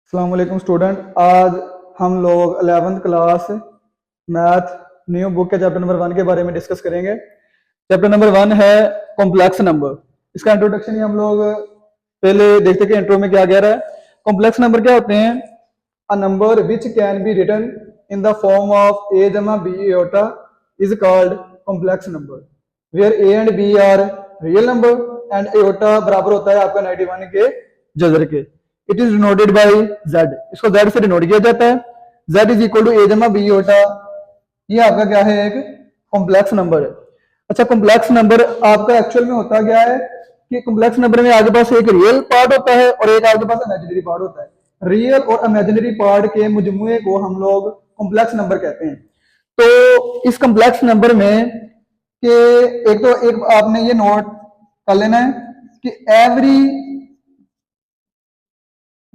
अस्सलाम वालेकुम स्टूडेंट। आज हम लोग 11th class math new book के चैप्टर नंबर 1 के बारे में डिस्कस करेंगे। चैप्टर नंबर 1 है कॉम्प्लेक्स नंबर। इसका इंट्रोडक्शन ही हम लोग पहले देखते कि इंट्रो में क्या कह रहा है। कॉम्प्लेक्स नंबर क्या होते हैं? A number which can be written in the form of a जमा b iota is called complex number where a and b are real number and iota बराबर होता है आपका 91 के जजर के। It is denoted by z। इसको z से डिनोट किया जाता है। z is equal to a जमा b iota। ये आपका क्या है? एक कॉम्प्लेक्स नंबर है। अच्छा, कॉम्प्लेक्स नंबर आपका एक्चुअल में होता क्या है कि कॉम्प्लेक्स नंबर में आपके पास एक रियल पार्ट होता है और एक आपके पास इमेजिनरी पार्ट होता है। रियल और इमेजिनरी पार्ट के मुजमुए को हम लोग कॉम्प्लेक्स नंबर कहते हैं। तो इस कॉम्प्लेक्स नंबर में के एक आपने ये नोट कर लेना है कि every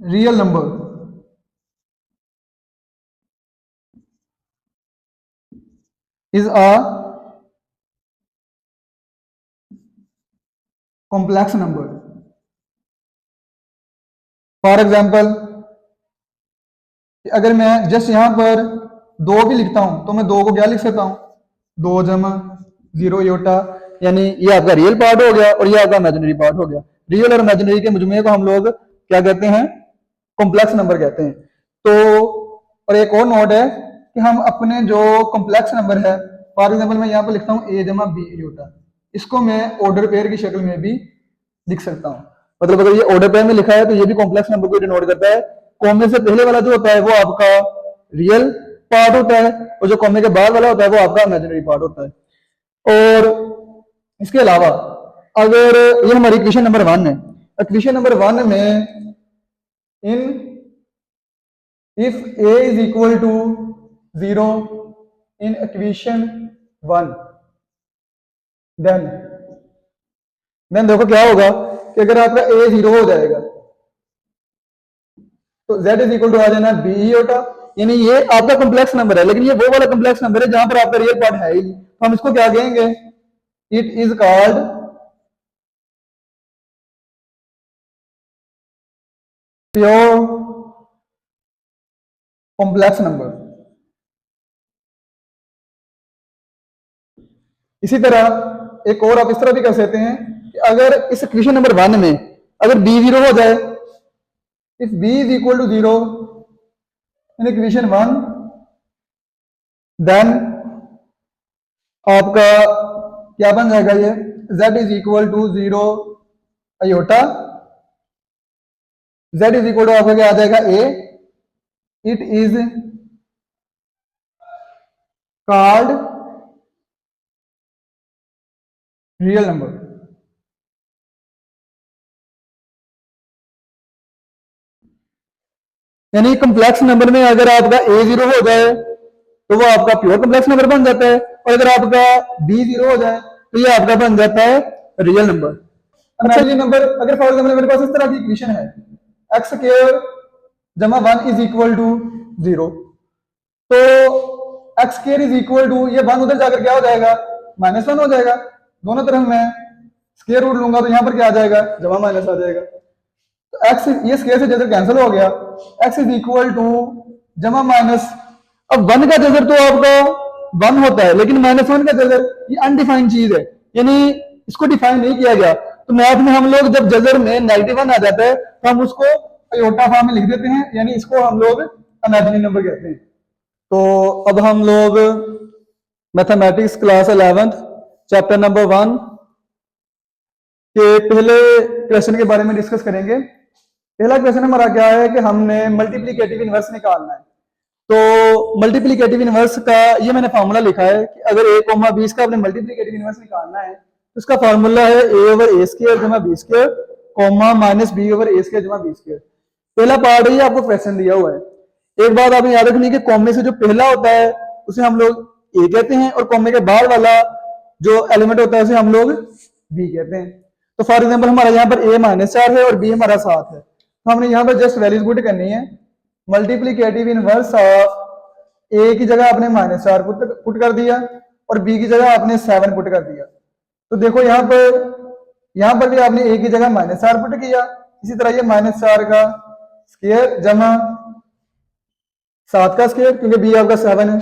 real number is a complex number. For example, अगर मैं जस्ट यहां पर 2 भी लिखता हूं तो मैं 2 को क्या लिख सकता हूं? 2 जमा 0 योटा, यानी ये आपका रियल पार्ट हो गया और ये आपका इमेजिनरी पार्ट हो गया। रियल और इमेजिनरी के मुजमुए को हम लोग क्या कहते हैं? कॉम्प्लेक्स नंबर कहते हैं। तो और एक और नोट है कि हम अपने जो कॉम्प्लेक्स नंबर है, फॉर एग्जाम्पल मैं यहाँ पर लिखता हूँ a जमा b योटा, इसको मैं ऑर्डर पेयर की शक्ल में भी लिख सकता हूँ। मतलब अगर ये ऑर्डर पेयर में लिखा है तो ये भी कॉम्प्लेक्स नंबर को डिनोट करता है। कॉमे से पहले वाला जो होता है वो आपका रियल पार्ट होता है और जो कॉमे के बाद वाला होता है वो आपका इमेजिनरी पार्ट होता है। और इसके अलावा अगर ये हमारी इक्वेशन नंबर 1 है, इक्वेशन नंबर 1 में इन if a is equal to 0 in equation 1 then देखो क्या होगा कि अगर आपका a 0 हो जाएगा तो z इज इक्वल टू आ जाना b iota, यानी ये आपका कॉम्प्लेक्स नंबर है। लेकिन ये वो वाला कॉम्प्लेक्स नंबर है जहां पर आपका रियल पार्ट है ही नहीं, तो हम इसको क्या कहेंगे? It is called pure complex number. इसी तरह एक और आप इस तरह भी कर सकते हैं कि अगर इस इक्वेशन नंबर 1 में अगर b 0 हो जाए, if b is equal to 0 in equation 1 then आपका क्या बन जाएगा? ये z is equal to 0 iota, z is equal to आपका क्या आ जाएगा? a। It is called real number. यानी कॉम्प्लेक्स नंबर में अगर आपका a 0 हो जाए तो वो आपका प्योर कॉम्प्लेक्स नंबर बन जाता है, और अगर आपका b 0 हो जाए तो ये आपका बन जाता है रियल नंबर। अच्छा, ये नंबर अगर फॉर एग्जाम्पल मेरे पास इस तरह की इक्वेशन है एक्स स्क्वायर जमा 1 इज इक्वल टू 0, तो X square is equal to ये 1 उधर जाकर क्या हो जाएगा? -1 हो जाएगा। दोनों तरफ मैं स्क्वायर रूट लूंगा तो यहां पर क्या आ जाएगा? जमा माइनस आ जाएगा। तो एक्स ये स्क्वायर से जजर कैंसिल हो गया, एक्स इज इक्वल टू जमा माइनस। अब 1 का जजर तो आपका 1 होता है, लेकिन -1 का जजर ये अनडिफाइंड चीज है, यानी इसको डिफाइन नहीं किया गया। तो मैथ में हम लोग जब जजर में -1 आ जाता है तो हम उसको आयोटा फॉर्म में लिख देते हैं, यानी इसको हम लोग इमेजिनरी नंबर कहते हैं। तो अब हम लोग mathematics class 11th chapter number 1 के पहले क्वेश्चन के बारे में डिस्कस करेंगे। पहला क्वेश्चन हमारा क्या है कि हमने मल्टीप्लिकेटिव इनवर्स निकालना है। तो मल्टीप्लिकेटिव इनवर्स का ये मैंने फार्मूला लिखा है कि अगर a कॉमा b का अपने मल्टीप्लिकेटिव इनवर्स निकालना है तो उसका फार्मूला है a ओवर a स्क्वायर जमा b square comma minus b over a square जमा b स्क्वायर। पहला पार्ट है, ये आपको क्वेश्चन दिया हुआ है। एक बात आपने याद रखनी है कि कॉमे से जो पहला होता है उसे हम लोग a कहते हैं और कॉमे के बाद वाला जो एलिमेंट होता है उसे हम लोग b कहते हैं। तो फॉर एग्जाम्पल हमारा यहाँ पर a -4 है और b हमारा 7 है, तो हमने यहाँ पर जस्ट वैल्यूज पुट करनी है। मल्टीप्लिकेटिव इनवर्स ऑफ a की जगह आपने -4 पुट कर दिया और b की जगह आपने 7 पुट कर दिया। तो देखो यहाँ पर भी आपने a की जगह -4 पुट किया, इसी तरह ये -4 का स्क्वायर जमा 7 का स्क्वायर, क्योंकि बी आपका 7 है।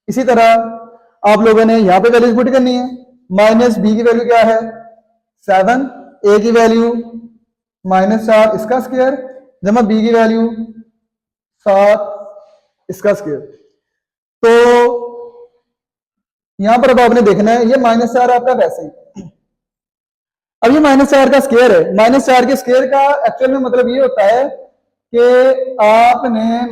इसी तरह आप लोगों ने यहां पे वैल्यूज पुट करनी है। माइनस बी की वैल्यू क्या है 7, ए की वैल्यू -4 इसका स्क्वायर जमा बी की वैल्यू 7 इसका स्क्वायर। तो यहां पर अब आपने देखना है ये -4 आपका वैसे ही, अब ये -4 का स्क्वायर है। -4 के स्क्वायर का एक्चुअल में मतलब ये होता है कि आपने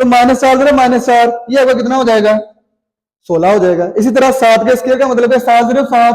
तो -4 × -4 ये आपका कितना हो जाएगा 16 हो जाएगा। इसी तरह 7 के स्क्वायर का मतलब है 7 × 7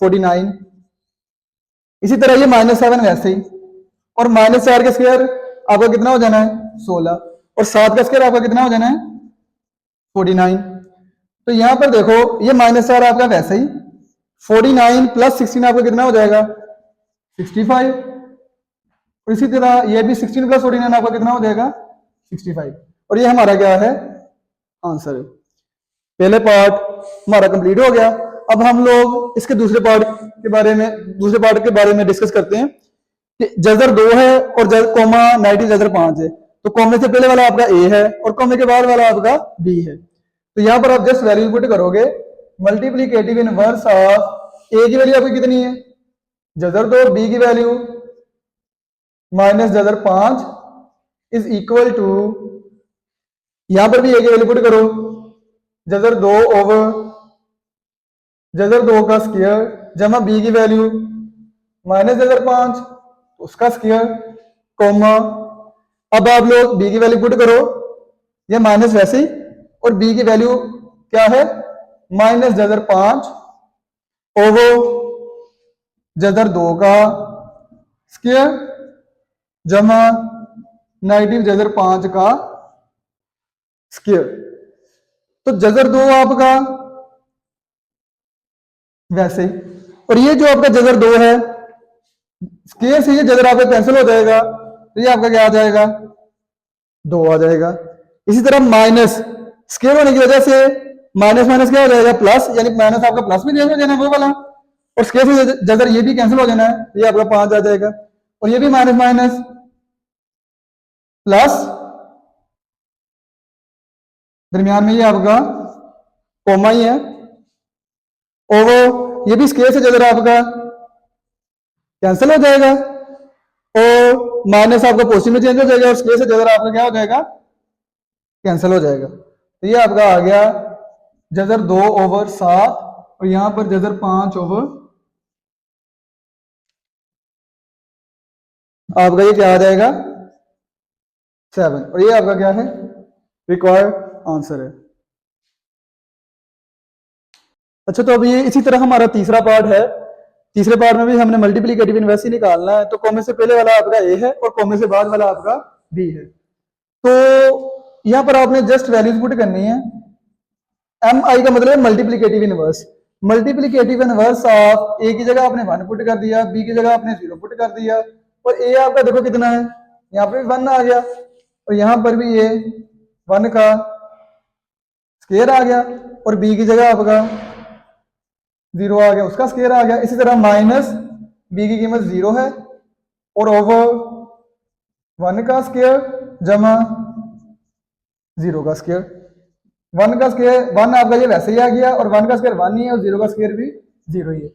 49। इसी तरह ये -7 वैसे ही, और -4 के स्क्वायर आपका कितना हो जाना है 16, और 7 का स्क्वायर आपका कितना हो जाना है 49। तो यहां पर देखो ये -4 आपका वैसे ही, 49 + 16 आपका कितना हो जाएगा 65, और इसी तरह ये भी 16 + 49 आपका कितना हो जाएगा 65, और ये हमारा क्या है आंसर है। पहले पार्ट हमारा कंप्लीट हो गया। अब हम लोग इसके दूसरे पार्ट के बारे में डिस्कस करते हैं कि जजर 2 है और कोमा नेगेटिव जजर 5 है। तो कोमे से पहले वाला आपका ए है और कोमे के बाद वाला आपका बी है। तो यहां पर आप जस्ट वैल्यू पुट करोगे, मल्टीप्लीकेटिव इनवर्स ऑफ ए की वैल्यू आपकी कितनी है जजर 2, बी की वैल्यू -जजर 5 इज इक्वल टू, यहां पर भी ए की वैल्यू पुट करो जजर 2 ओवर जजर 2 का स्क्वायर जमा बी की वैल्यू -जजर 5 उसका स्क्वायर कोमा। अब आप लोग बी की वैल्यू पुट करो, ये माइनस वैसे ही, और बी की वैल्यू क्या है -जजर 5 ओवर जजर 2 का स्क्वायर जमा नेगेटिव जजर 5 का स्क्वायर। तो जजर 2 आपका वैसे ही, और ये जो आपका जजर 2 है स्क्वायर से ये जजर आपका कैंसिल हो जाएगा, तो ये आपका क्या आ जाएगा 2 आ जाएगा। इसी तरह माइनस स्क्वायर होने की वजह से माइनस माइनस क्या हो जाएगा प्लस, यानी माइनस आपका प्लस भी हो जाना है वो वाला, और स्क्वायर से जजर ये भी कैंसिल हो जाना है, तो ये आपका 5 आ जाएगा, और ये भी माइनस माइनस प्लस, दरमियान में ये आपका कोमा ही है, ओवर ये भी स्क्वायर से जजर आपका कैंसिल हो जाएगा, और माइनस आपका पॉजिटिव में चेंज हो जाएगा, और स्क्वायर से जजर आपका क्या हो जाएगा कैंसिल हो जाएगा। तो ये आपका आ गया जजर 2 ओवर 7, और यहां पर जजर 5 ओवर आपका ये क्या आ जाएगा 7, और ये आपका क्या है रिक्वायर्ड आंसर है। अच्छा, तो अब ये इसी तरह हमारा तीसरा पार्ट है। तीसरे पार्ट में भी हमने मल्टीप्लीकेटिव इनवर्स ही निकालना है। तो कॉमे से पहले वाला आपका ए है और कॉमे से बाद वाला आपका बी है। तो यहां पर आपने जस्ट वैल्यूज पुट करनी है। एम आई का मतलब है multiplicative inverse. Multiplicative inverse of A की जगह आपने 1 पुट कर दिया, बी की जगह आपने 0 पुट कर दिया, और ए आपका देखो कितना है, यहाँ पर भी 1 आ गया, और यहां पर भी ये 1 का स्क्वायर आ गया, और बी की जगह आपका 0 आ गया, उसका स्क्वायर आ गया। इसी तरह माइनस बी की कीमत 0 है, और ओवर 1 का स्क्वायर जमा 0 का स्क्वायर। 1 का स्क्वायर 1 आपका ये वैसे ही आ गया, और 1 का स्क्वायर 1 ही है, और 0 का स्क्वायर भी 0 ही है।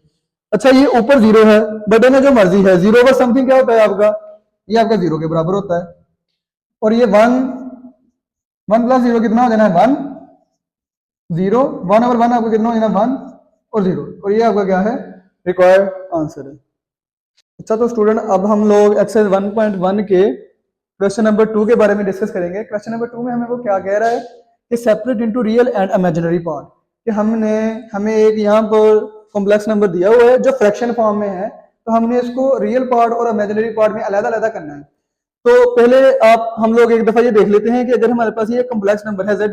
अच्छा, ये ऊपर 0 है, बटे में जो मर्जी है 0 पर समथिंग क्या होता है आपका, ये आपका 0 के बराबर होता है, और ये 1 + 0 कितना हो जाना है 1 0, 1 ओवर 1 आपको कितना हो जाना 1 और 0, और ये आपका क्या है रिक्वायर्ड आंसर है। अच्छा, तो स्टूडेंट अब हम लोग एक्सरसाइज 1.1 के क्वेश्चन नंबर 2 के बारे में डिस्कस करेंगे। क्वेश्चन नंबर 2 में हमें वो क्या कह रहा है कि separate into real and imaginary part, कि हमें एक यहाँ पर कॉम्प्लेक्स नंबर दिया हुआ है जो फ्रैक्शन फॉर्म में है, तो हमने इसको रियल पार्ट और इमेजिनरी पार्ट में अलग-अलग करना है। तो पहले हम लोग एक दफा ये देख लेते हैं कि अगर हमारे पास ये कॉम्प्लेक्स नंबर है z =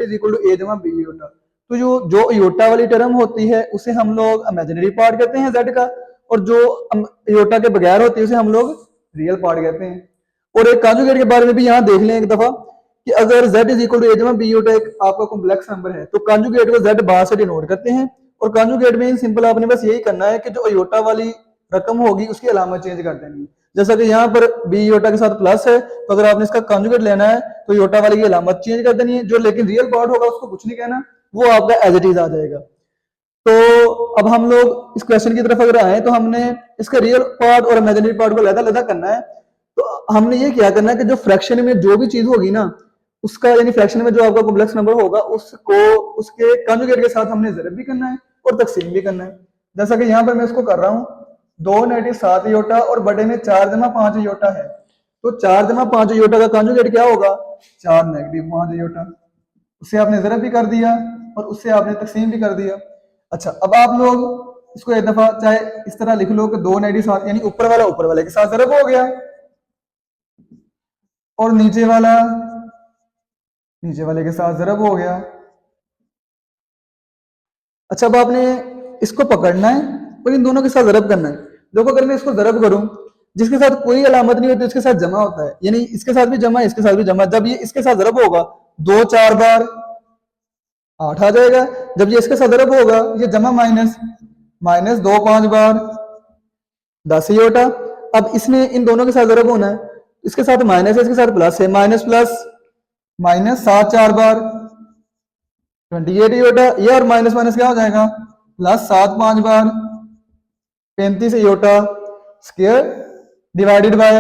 a जमा b योटा, तो जो योटा वाली टर्म होती है उसे हम लोग इमेजिनरी पार्ट कहते हैं z का, और जो योटा के बगैर होती है उसे हम लोग रियल पार्ट कहते हैं। और एक कॉन्जुगेट के बारे में भी यहाँ देख लें एक दफा कि अगर z = a जमा b योटा एक आपका कॉम्प्लेक्स नंबर है, तो कॉन्जुगेट को z बार से डिनोट करते हैं, और कॉन्जुगेट में सिंपल आपने बस यही करना है कि जो योटा वाली रकम होगी उसकी अलामत चेंज कर देनी है। जैसा कि यहाँ पर बी योटा के साथ प्लस है, तो अगर आपने इसका कॉन्जुगेट लेना है तो योटा वाले की अलामत चेंज कर देनी है, जो लेकिन रियल पार्ट होगा उसको कुछ नहीं कहना, वो आपका एज इट इज आ जाएगा। तो अब हम लोग इस क्वेश्चन की तरफ अगर आए तो हमने इसका रियल पार्ट और इमेजिनरी पार्ट को अलग अलग करना है। तो हमने ये क्या करना है कि जो फ्रैक्शन में जो भी चीज होगी ना उसका, यानी फ्रैक्शन में जो आपका कॉम्प्लेक्स नंबर होगा उसको उसके कॉन्जुगेट के साथ हमने ज़रब भी करना है और तकसीम भी करना है। जैसा कि यहाँ पर मैं इसको कर रहा हूँ, 2-7 योटा और बड़े में 4-5 योटा है, तो 4-5 योटा का कॉन्जुगेट क्या होगा, 4-5 योटा। उससे आपने ज़रब भी कर दिया और उससे आपने तकसीम भी कर दिया। अच्छा, अब आप लोग इसको एक दफा चाहे इस तरह लिख लो कि 2-7 यानी ऊपर वाले के साथ ज़रब हो गया और नीचे वाले के साथ ज़रब हो गया। अच्छा, अब आपने इसको पकड़ना है और इन दोनों के साथ ज़रब करना है। देखो अगर मैं इसको ज़रब करूं, जिसके साथ कोई अलामत नहीं होती उसके साथ जमा होता है, यानी इसके साथ भी जमा इसके साथ भी जमा। जब ये इसके साथ ज़रब होगा 2-4 बार 8 आ जाएगा, जब ये इसके साथ ज़रब होगा ये जमा माइनस 2-5 बार 10 योटा। अब इसने इन दोनों के साथ ज़रब होना है, इसके साथ माइनस है इसके साथ प्लस है, माइनस प्लस माइनस 7-4 बार 28 योटा, ये और माइनस माइनस क्या हो जाएगा, प्लस 7-5 बार 35 योटा स्क्वायर डिवाइडेड बाय।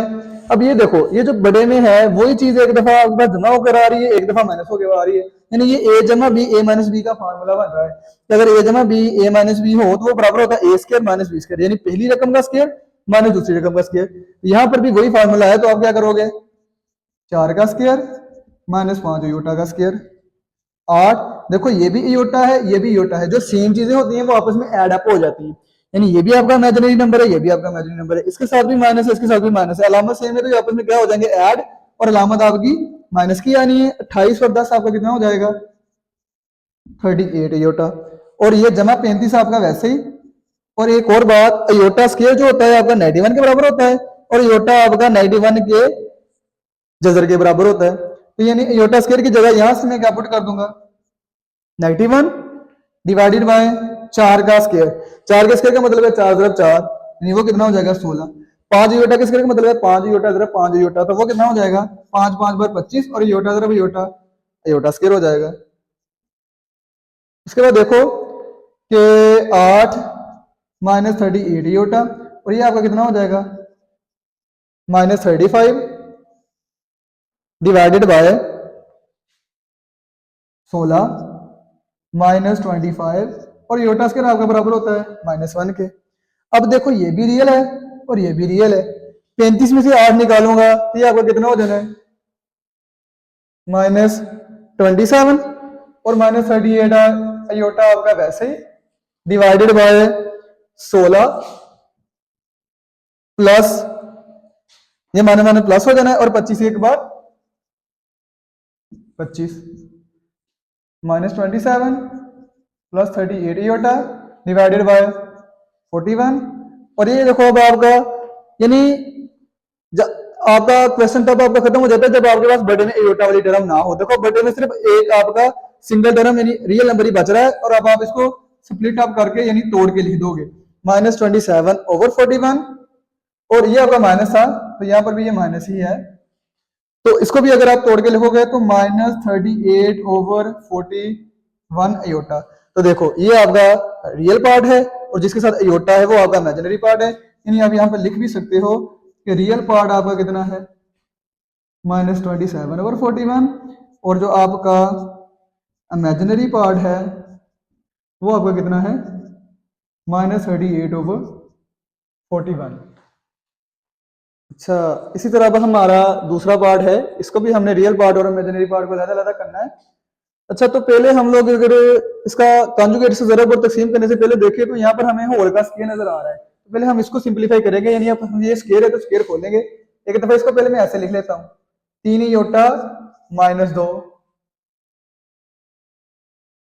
अब ये देखो, ये जो बड़े में है वही चीज एक दफा आपके पास जमा होकर आ रही है, एक दफा माइनस होकर आ रही है, यानी ये a जमा बी ए माइनस बी का फार्मूला बन रहा है कि अगर a जमा बी ए माइनस बी हो तो वो बराबर होता है a square minus B square, यानी पहली रकम का स्क्वायर माइनस दूसरी रकम का स्क्वायर। यहाँ पर भी वही फार्मूला है, तो आप क्या करोगे, 4 का स्क्वायर माइनस 5 योटा का स्क्वायर 8। देखो ये भी इयोटा है ये भी इयोटा है, जो सेम चीजें होती हैं वो आपस में ऐड अप हो जाती है, यानी ये भी आपका इमेजिनरी नंबर है ये भी आपका इमेजिनरी नंबर है, इसके साथ भी माइनस है इसके साथ भी माइनस है, अलामत सेम है तो ये आपस में क्या हो जाएंगे, ऐड, और अलामत आपकी माइनस की आनी है। 28 और 10 आपका कितना हो जाएगा, 38 इयोटा, और ये जमा 35 आपका वैसे ही। और एक और बात, इयोटा स्क्वायर जो होता है आपका 91 के बराबर होता है और इयोटा आपका 91 के जजर के बराबर होता है, तो यानी इयोटा स्क्वायर की जगह यहां से मैं क्या पुट कर दूंगा, 91 डिवाइडेड बाय 4 का स्क्वायर। 4 के स्क्वायर का मतलब है 4 × 4, यानी वो कितना हो जाएगा 16। 5 योटा के स्क्वायर का मतलब है 5 योटा × 5 योटा, तो वो कितना हो जाएगा 5 × 5 = 25 और योटा × योटा योटा स्क्वायर हो जाएगा। उसके बाद देखो कि 8 माइनस 38 योटा, और ये आपका कितना हो जाएगा माइनस 35 डिवाइडेड बाय 16 माइनस 25, और योटा स्क्वायर आपका बराबर होता है -1 के। अब देखो ये भी रियल है और ये भी रियल है, 35 में से 8 निकालूंगा तो ये आपका कितना हो जाना है -27, और -38 योटा आपका वैसे ही डिवाइडेड बाय 16 प्लस ये माने माने प्लस हो जाना है, और 25 एक बार 25 -27 प्लस 38 योटा डिवाइडेड बाय 41। और ये देखो अब आपका, यानी आपका क्वेश्चन तब आपका खत्म हो जाता है जब आपके पास बड़े में एयोटा वाली टर्म ना हो। देखो बड़े में सिर्फ एक आपका सिंगल टर्म यानी रियल नंबर ही बच रहा है, और अब आप इसको स्प्लिट अप करके यानी तोड़ के लिख दोगे -27/41, और ये आपका माइनस था तो यहाँ पर भी ये माइनस ही है, तो इसको भी अगर आप तोड़ के लिखोगे तो -38/41 अयोटा। तो देखो ये आपका रियल पार्ट है और जिसके साथ अयोटा है वो आपका इमेजिनरी पार्ट है, यानी आप यहाँ पर लिख भी सकते हो कि रियल पार्ट आपका कितना है -27/41, और जो आपका इमेजिनरी पार्ट है वो आपका कितना है -38/41। अच्छा, इसी तरह अब हमारा दूसरा पार्ट है, इसको भी हमने रियल पार्ट और इमेजिनरी पार्ट को अलग-अलग करना है। अच्छा, तो पहले हम लोग अगर इसका कॉन्जुगेट से ज़रब और तकसीम करने से पहले देखें तो यहाँ पर हमें होल का स्क्वायर नजर आ रहा है, तो पहले हम इसको सिंपलीफाई करेंगे, यानी अब ये स्क्वायर है तो स्क्वायर खोलेंगे। एक दफा इसको पहले मैं ऐसे लिख लेता हूँ, 3 योटा -2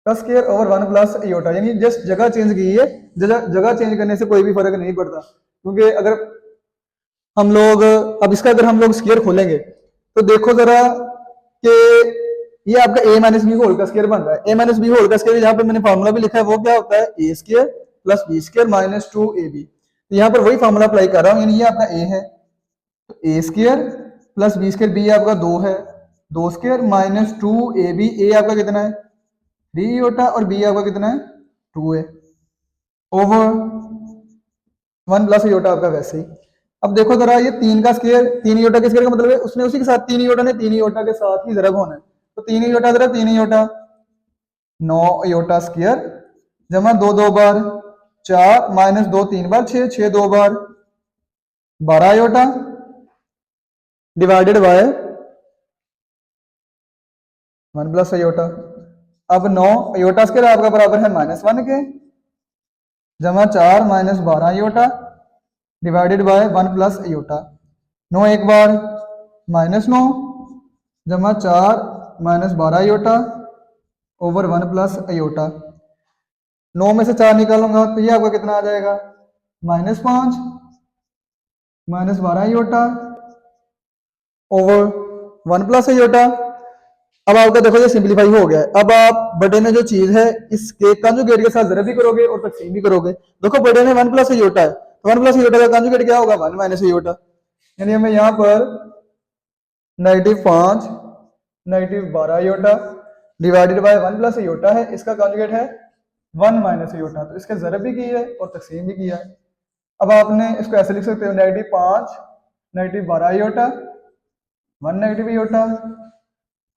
का स्क्वायर ओवर 1 प्लस योटा, यानी जस्ट जगह चेंज की है, जगह चेंज करने से कोई भी फर्क नहीं पड़ता, क्योंकि अगर हम लोग अब इसका अगर हम लोग स्क्वायर खोलेंगे तो देखो जरा कि ये आपका a माइनस बी होल का स्क्वायर बन रहा है। a माइनस बी होल का स्क्वायर यहाँ पे मैंने फार्मूला भी लिखा है, वो क्या होता है a square plus B square -2ab। तो यहाँ पर वही फॉर्मूला अप्लाई कर रहा हूँ, यानी ये आपका ए है, तो A square plus B square, B आपका 2 है, 2 स्क्र माइनस 2ab, ए आपका कितना है 3 आयोटा और बी आपका कितना है 2 है, ओवर 1 प्लस आयोटा आपका वैसे ही। अब देखो जरा, ये 3 का स्क्वायर, 3 आयोटा के स्क्वायर का मतलब है उसने उसी के साथ 3 आयोटा ने 3 आयोटा के साथ ही ज़रब होना है, तो 3 आयोटा ज़रा 3 आयोटा 9 आयोटा स्क्वायर जमा 2 2 बार 4 minus 2 3 bar 6 6 2 bar 12 iota divided by 1 plus iota. अब 9 आयोटा स्क्वायर आपका बराबर है -1 के, जमा 4 minus 12 iota divided by 1 plus iota. 9 एक बार -9 जमा 4 minus 12 iota over 1 plus iota. 9 में से 4 निकालूंगा तो ये आपका कितना आ जाएगा -5 minus 12 iota over 1 plus iota. अब आपका देखो ये सिंपलीफाई हो गया है। अब आप बटे में जो चीज है इसके कंजुगेट के साथ ज़रब भी करोगे और तकसीम भी करोगे। देखो बटे में 1 प्लस आयोटा है, तो 1 प्लस आयोटा का कंजुगेट क्या होगा 1 माइनस आयोटा, यानी हमें यहाँ पर -5 -12 iota divided by 1 plus iota है, इसका कंजुगेट है 1 माइनस आयोटा, तो इसके ज़रब भी की है और तकसीम भी किया है। अब आपने इसको ऐसे लिख सकते हो -5 -12 iota 1 negative iota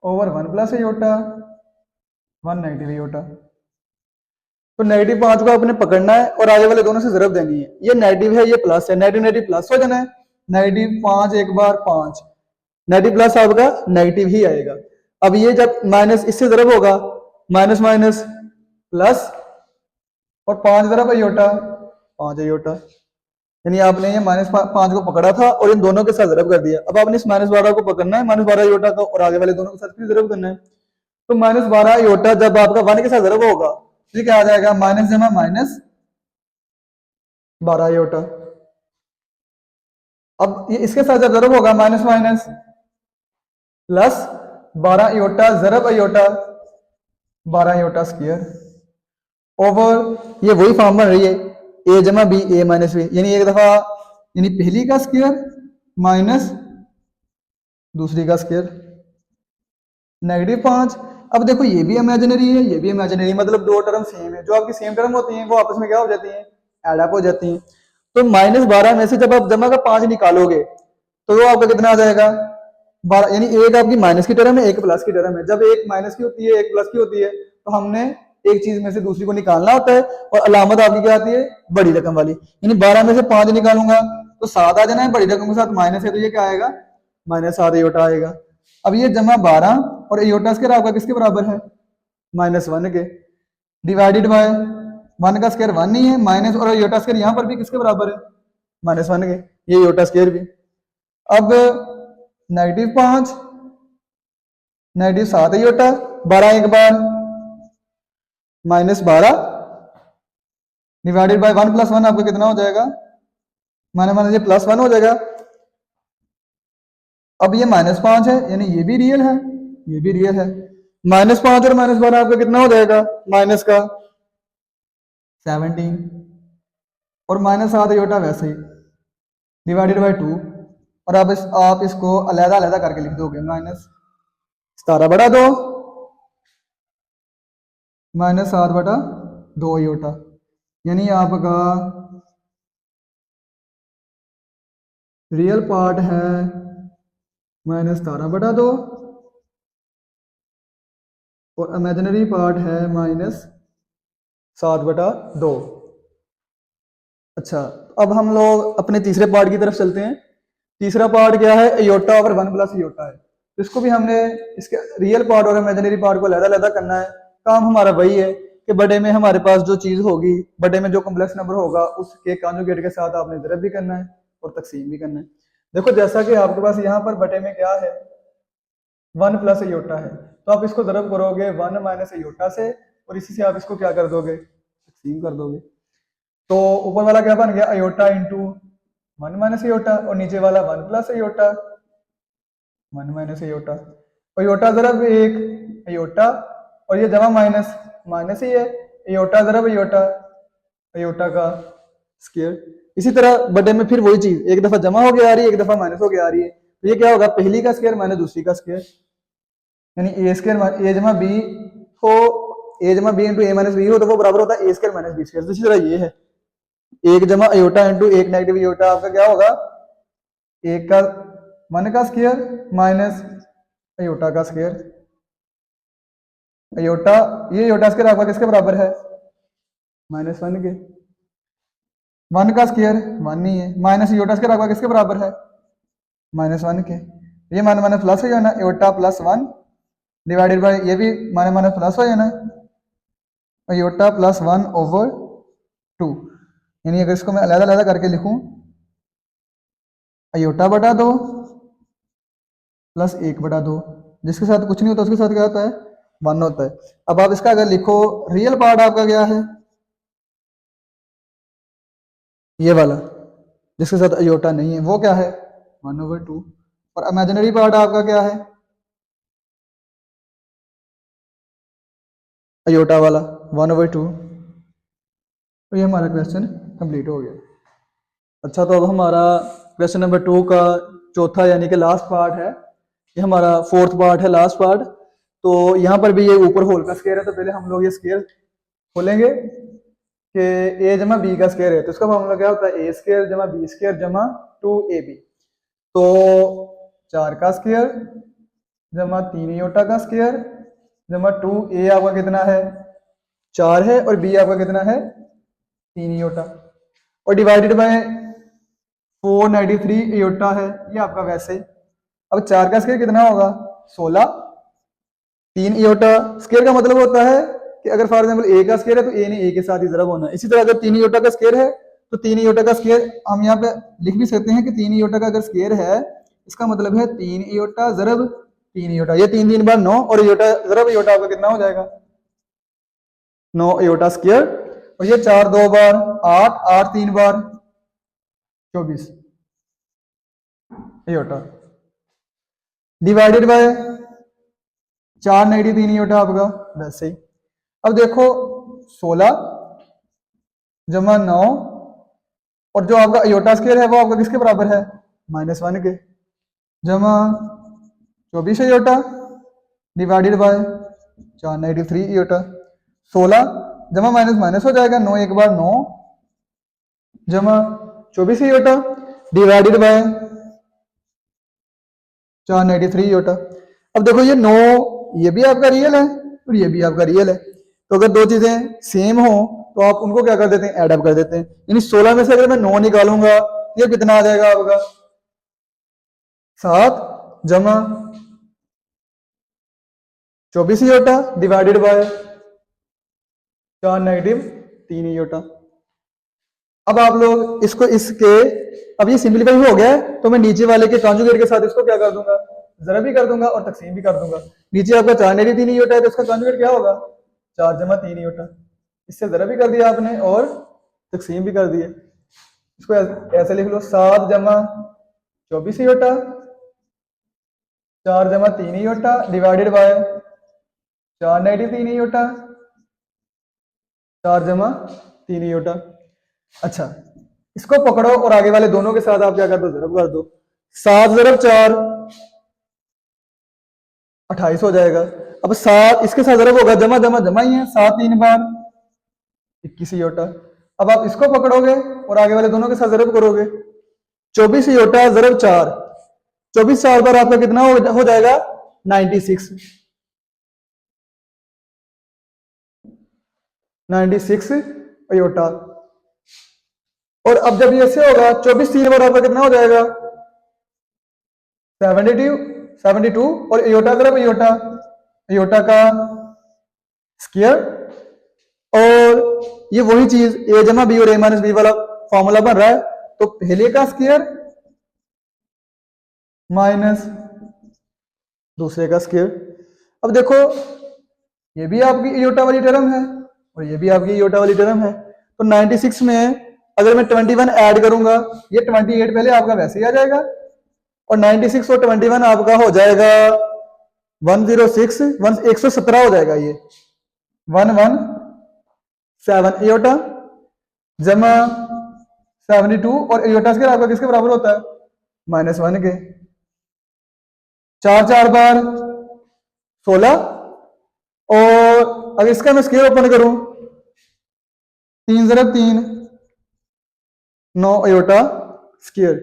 over 1 plus iota 1 negative iota. तो -5 को आपने पकड़ना है और आगे वाले दोनों से ज़रब देनी है, ये नेगेटिव है ये प्लस है, नेगेटिव नेगेटिव प्लस हो जाना है, -5 एक बार 5, नेगेटिव प्लस आपका नेगेटिव ही आएगा। अब ये जब माइनस इससे ज़रब होगा माइनस माइनस प्लस और 5 ज़रब आयोटा 5 आयोटा, यानी आपने ये -5 को पकड़ा था और इन दोनों के साथ ज़रब कर दिया। अब आपने इस -12 को पकड़ना है, -12 आयोटा को, और आगे वाले दोनों के साथ भी ज़रब करना है। तो -12 आयोटा जब आपका 1 के साथ ज़रब होगा तो क्या आ जाएगा माइनस जमा माइनस 12 आयोटा। अब ये इसके साथ जब ज़रब होगा माइनस माइनस प्लस 12 आयोटा ज़रब आयोटा 12 आयोटा स्क्वायर ओवर, ये वही फॉर्म बन रही है ए जमा बी ए माइनस बी, यानी एक दफा यानी पहली का स्क्वायर माइनस दूसरी का स्क्वायर -5। अब देखो ये भी इमेजिनरी है ये भी इमेजिनरी, मतलब दो टर्म सेम है, जो आपकी सेम टर्म होती हैं वो आपस में क्या हो जाती हैं एड अप हो जाती हैं। तो -12 में से जब आप जमा का 5 निकालोगे तो वो आपका कितना आ जाएगा 12, यानी एक आपकी माइनस की टर्म है एक प्लस की टर्म है। जब एक माइनस की होती है एक प्लस की होती है तो हमने एक चीज में से दूसरी को निकालना होता है और अलामत आपकी क्या आती है बड़ी रकम वाली, यानी 12 में से 5 निकालूंगा तो 7 आ जाना है, बड़ी रकम के साथ माइनस है तो ये क्या आएगा -7 आयोटा आएगा। अब ये जमा 12 और आयोटा स्क्वायर आपका किसके बराबर है -1 के, डिवाइडेड बाय 1 का स्क्वायर 1 नहीं है, माइनस और आयोटा स्क्वायर यहाँ पर भी किसके बराबर है -1 के, ये आयोटा स्क्वायर भी। अब -5 -7 आयोटा 12 एक बार -12 डिवाइडेड बाय 1 प्लस 1 आपका कितना हो जाएगा माने ये +1 हो जाएगा। अब ये -5 है यानी ये भी रियल है ये भी रियल है, -5 और -12 आपका कितना हो जाएगा माइनस का 17 और -7 आयोटा वैसे ही डिवाइडेड बाय 2, और अब आप इसको अलग अलग करके लिख दोगे -17 बटा 2 -7 बटा 2 आयोटा, यानी आपका रियल पार्ट है -17 बटा 2 और इमेजिनरी पार्ट है -7 बटा 2। अच्छा, अब हम लोग अपने तीसरे पार्ट की तरफ चलते हैं। तीसरा पार्ट क्या है आयोटा ओवर 1 प्लस आयोटा है, तो इसको भी हमने इसके रियल पार्ट और इमेजिनरी पार्ट को अलग-अलग करना है। काम हमारा वही है कि बड़े में हमारे पास जो चीज होगी बड़े में जो कॉम्प्लेक्स नंबर होगा उसके कॉन्जुगेट के साथ आपने ज़रब भी करना है और तकसीम भी करना है। देखो जैसा कि आपके पास यहाँ पर बटे में क्या है 1 प्लस आयोटा है, तो आप इसको ज़रब करोगे 1 माइनस आयोटा से और इसी से आप इसको क्या कर दोगे तकसीम कर दोगे। तो ऊपर वाला क्या बन गया आयोटा इंटू 1 माइनस आयोटा और नीचे वाला 1 plus iota 1 minus iota, iota ज़रब एक आयोटा और ये जमा माइनस माइनस ही है, आयोटा ज़रब आयोटा आयोटा का स्क्वायर। इसी तरह बटे में फिर वही चीज, एक दफा जमा हो के आ रही है, एक दफा माइनस हो के आ रही है, तो ये क्या होगा, पहली का स्क्वायर माइनस दूसरी का स्क्वायर, यानी ए स्क्वायर ए जमा बी हो, ए जमा बी इंटू ए माइनस बी हो तो वो बराबर होता है ए स्क्वायर माइनस बी स्क्वायर। इसी तरह ये है एक जमा अयोटा इंटू एक नेगेटिव अयोटा, आपका क्या होगा, एक का वन का स्क्वायर माइनस अयोटा का स्क्वायर। अयोटा, ये अयोटा स्क्वायर आपका किसके बराबर है, माइनस वन के, वन का स्क्वायर वन ही है, माइनस अयोटा स्क्वायर आपका किसके बराबर है, माइनस वन के। ये माइनस माइनस प्लस हो जाना, iota plus one divided by ये भी माइनस माइनस प्लस हो जाना, iota plus one over two. यानी अगर इसको मैं अलग अलग करके लिखूं, अयोटा बटा दो प्लस एक बटा दो, जिसके साथ कुछ नहीं होता उसके साथ क्या होता है, वन होता है। अब आप इसका अगर लिखो, रियल पार्ट आपका क्या है, ये वाला जिसके साथ अयोटा नहीं है वो क्या है, वन ओवर टू, और इमेजिनरी पार्ट आपका क्या है, अयोटा वाला वन ओवर टू। तो ये हमारा क्वेश्चन कंप्लीट हो गया। अच्छा, तो अब हमारा क्वेश्चन नंबर 2 का चौथा यानी कि लास्ट पार्ट है, ये हमारा फोर्थ पार्ट है, लास्ट पार्ट। तो यहाँ पर भी ये ऊपर होल का स्क्वायर है, तो पहले हम लोग ये स्क्वायर खोलेंगे कि ए जमा बी का स्क्वायर है, तो इसका फॉर्मूला क्या होता है, ए स्क्वायर जमा बी स्क्वायर जमा 2ab। तो 4 का स्क्वायर जमा 3 अयोटा का स्क्वायर जमा 2a आपका कितना है, 4 है, और b आपका कितना है, 3 अयोटा, और डिवाइडेड बाय 493 अयोटा है, ये आपका वैसे। अब 4 का स्क्वायर कितना होगा, 16, 3 अयोटा स्क्वायर का मतलब होता है कि अगर फॉर एग्जांपल ए का स्क्वायर है तो ए ने ए के साथ ही ज़रब होना है। इसी तरह अगर 3 अयोटा का स्क्वायर है तो 3 अयोटा का स्क्वायर हम यहाँ पे लिख भी सकते हैं कि 3 अयोटा का अगर स्क्वायर है, इसका मतलब है 3 अयोटा ज़रब 3 अयोटा, ये 3 3 बार 9, और अयोटा ज़रब अयोटा आपका कितना हो जाएगा, 9 अयोटा स्क्वायर, और ये 4 2 बार 8, 8 3 बार 24 iota, divided by 4 negative 3 iota आपका वैसे ही। अब देखो 16 जमा 9, और जो आपका अयोटा स्क्वायर है वो आपका किसके बराबर है, माइनस वन के, जमा 24 iota divided by 4 negative 3 iota. 16 जमा माइनस माइनस हो जाएगा, 9 एक बार 9 जमा 24 iota divided by 4 negative 3 iota. अब देखो ये 9 ये भी आपका रियल है और ये भी आपका रियल है, तो अगर दो चीजें सेम हो तो आप उनको क्या कर देते हैं, एड अप कर देते हैं। यानी 16 में से अगर मैं 9 निकालूंगा ये कितना आ जाएगा आपका, 7 जमा 24 iota divided by 4 negative 3 iota. अब आप लोग इसको इसके, अब ये सिंपलीफाई हो गया है तो मैं नीचे वाले के कॉन्जुगेट के साथ इसको क्या कर दूंगा, जरा भी कर दूंगा और तकसीम भी कर दूंगा। नीचे आपका 4 नेगेटिव 3 अयोटा है तो इसका कॉन्जुगेट क्या होगा, 4 जमा 3 अयोटा, इससे जरा भी कर दिया आपने और तकसीम भी कर दिए। इसको ऐसे लिख लो, 7 जमा 24 अयोटा 4 जमा 3 iota divided by 4 negative 3 iota 4 जमा 3 अयोटा। अच्छा, इसको पकड़ो और आगे वाले दोनों के साथ आप क्या कर दो, जरब कर दो। 7 जरब 4 28 हो जाएगा। अब 7 इसके साथ जरब होगा, जमा जमा जमा ही है, 7 3 बार 21 अयोटा। अब आप इसको पकड़ोगे और आगे वाले दोनों के साथ जरब करोगे, 24 अयोटा जरब 4, 24 4 बार आपका कितना हो जाएगा, 96 अयोटा। और अब जब ये ऐसे होगा 24 3 बार आपका कितना हो जाएगा, 72 और अयोटा तरफ अयोटा, अयोटा का स्क्वायर, और ये वही चीज ए जमा बी और ए माइनस बी वाला फॉर्मूला बन रहा है, तो पहले का स्क्वायर माइनस दूसरे का स्क्वायर। अब देखो ये भी आपकी अयोटा वाली टर्म है और ये भी आपकी अयोटा वाली टर्म है, तो 96 में अगर मैं 21 ऐड करूंगा, ये 28 पहले आपका वैसे ही आ जाएगा, और 96 और 21 आपका हो जाएगा 106 117 हो जाएगा, ये 117 अयोटा जमा 72 और एयोटा स्क्वायर आपका किसके बराबर होता है? -1 के। 4 4 बार 16, और अगर इसका मैं स्क्वायर ओपन करूं 3 ज़रब 3 9 एयोटा स्क्वायर।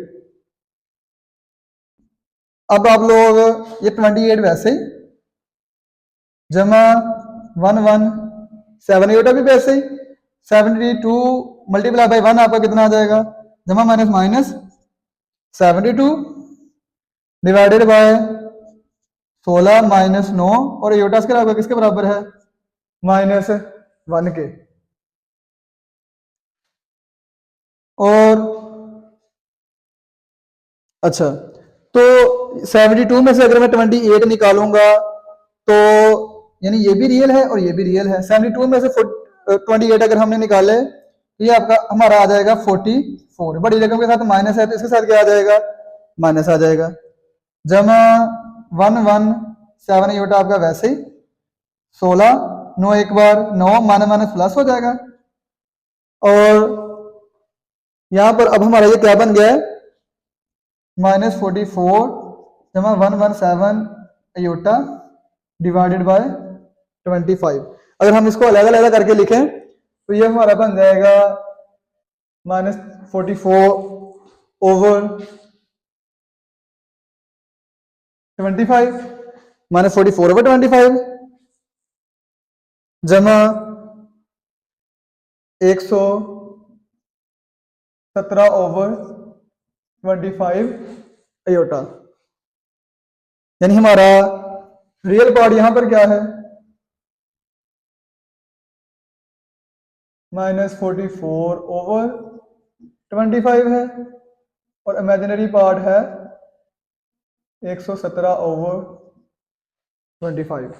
अब आप लोग ये 28 वैसे ही जमा 1 1 7 एयोटा भी वैसे ही 72 मल्टीप्लाई बाई 1 आपका कितना आ जाएगा? जमा माइनस माइनस 72 डिवाइडेड बाय 16 -9 और एयोटा स्क्वायर आपका किसके बराबर है? -1 के। और अच्छा, तो 72 में से अगर मैं 28 निकालूंगा तो यानी ये भी रियल है और ये भी रियल है। 72 में से 28 अगर हमने निकाले तो ये आपका हमारा आ जाएगा 44। बड़ी रकम के साथ माइनस है तो इसके साथ क्या आ जाएगा? माइनस आ जाएगा। जमा 1 1 7 एयोटा आपका वैसे ही 16 9 एक बार 9 माइनस माइनस प्लस हो जाएगा। और यहां पर अब हमारा ये क्या बन गया है? -44 जमा 117 एयोटा डिवाइडेड बाय 25। अगर हम इसको अलग अलग करके लिखें तो ये हमारा बन जाएगा -44 ओवर 25 -44 ओवर 25 जमा 117 ओवर 25 एयोटा। यानी हमारा रियल पार्ट यहां पर क्या है? -44 ओवर 25 है और इमेजिनरी पार्ट है 117 ओवर 25।